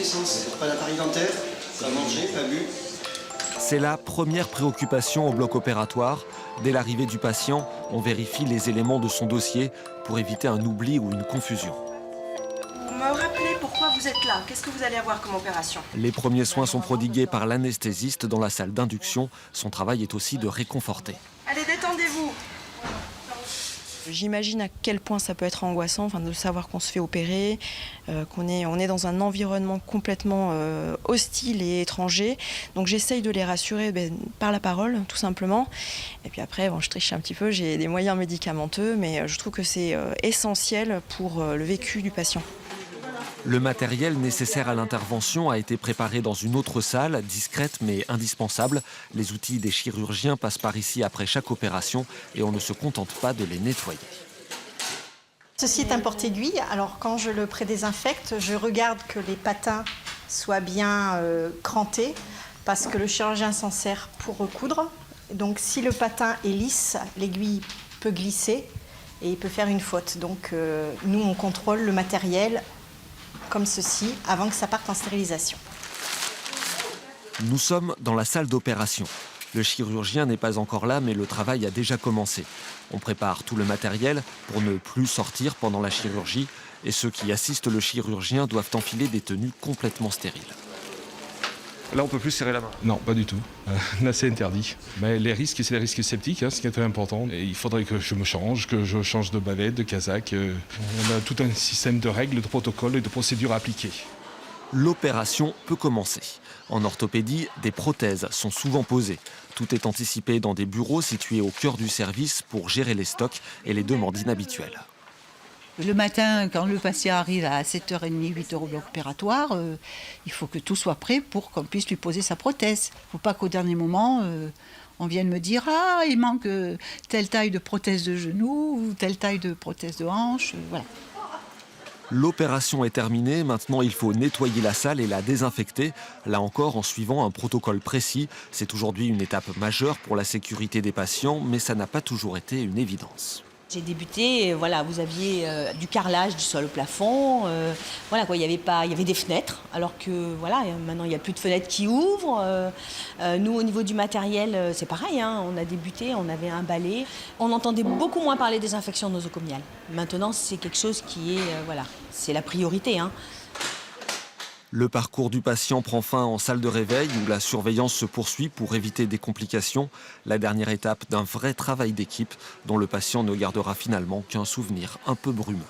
d'essence, pas d'appareil dentaire, pas mangé, pas bu. C'est la première préoccupation au bloc opératoire. Dès l'arrivée du patient, on vérifie les éléments de son dossier pour éviter un oubli ou une confusion. Vous me rappelez pourquoi vous êtes là? Qu'est-ce que vous allez avoir comme opération? Les premiers soins sont prodigués par l'anesthésiste dans la salle d'induction. Son travail est aussi de réconforter. Allez, détendez-vous. J'imagine à quel point ça peut être angoissant, de savoir qu'on se fait opérer, on est dans un environnement complètement hostile et étranger. Donc j'essaye de les rassurer par la parole, tout simplement. Et puis après, je triche un petit peu, j'ai des moyens médicamenteux, mais je trouve que c'est essentiel pour le vécu du patient. Le matériel nécessaire à l'intervention a été préparé dans une autre salle, discrète mais indispensable. Les outils des chirurgiens passent par ici après chaque opération et on ne se contente pas de les nettoyer. Ceci est un porte-aiguille. Alors quand je le prédésinfecte, je regarde que les patins soient bien crantés parce que le chirurgien s'en sert pour recoudre. Donc si le patin est lisse, l'aiguille peut glisser et il peut faire une faute. Donc nous, on contrôle le matériel comme ceci, avant que ça parte en stérilisation. Nous sommes dans la salle d'opération. Le chirurgien n'est pas encore là, mais le travail a déjà commencé. On prépare tout le matériel pour ne plus sortir pendant la chirurgie, et ceux qui assistent le chirurgien doivent enfiler des tenues complètement stériles. Là, on ne peut plus serrer la main. Non, pas du tout. Là, c'est interdit. Mais les risques, c'est les risques sceptiques, ce qui est très important. Et il faudrait que je change de bavette, de casaque. On a tout un système de règles, de protocoles et de procédures à appliquer. L'opération peut commencer. En orthopédie, des prothèses sont souvent posées. Tout est anticipé dans des bureaux situés au cœur du service pour gérer les stocks et les demandes inhabituelles. Le matin, quand le patient arrive à 7h30, 8h au bloc opératoire, il faut que tout soit prêt pour qu'on puisse lui poser sa prothèse. Il ne faut pas qu'au dernier moment, on vienne me dire « Ah, il manque telle taille de prothèse de genou ou telle taille de prothèse de hanche. » Voilà. L'opération est terminée, maintenant il faut nettoyer la salle et la désinfecter, là encore en suivant un protocole précis. C'est aujourd'hui une étape majeure pour la sécurité des patients, mais ça n'a pas toujours été une évidence. J'ai débuté, vous aviez du carrelage du sol au plafond, il y avait des fenêtres, alors que maintenant il n'y a plus de fenêtres qui ouvrent. Nous, au niveau du matériel, c'est pareil, on a débuté, on avait un balai. On entendait beaucoup moins parler des infections nosocomiales. Maintenant, c'est quelque chose qui est, c'est la priorité. Le parcours du patient prend fin en salle de réveil où la surveillance se poursuit pour éviter des complications. La dernière étape d'un vrai travail d'équipe dont le patient ne gardera finalement qu'un souvenir un peu brumeux.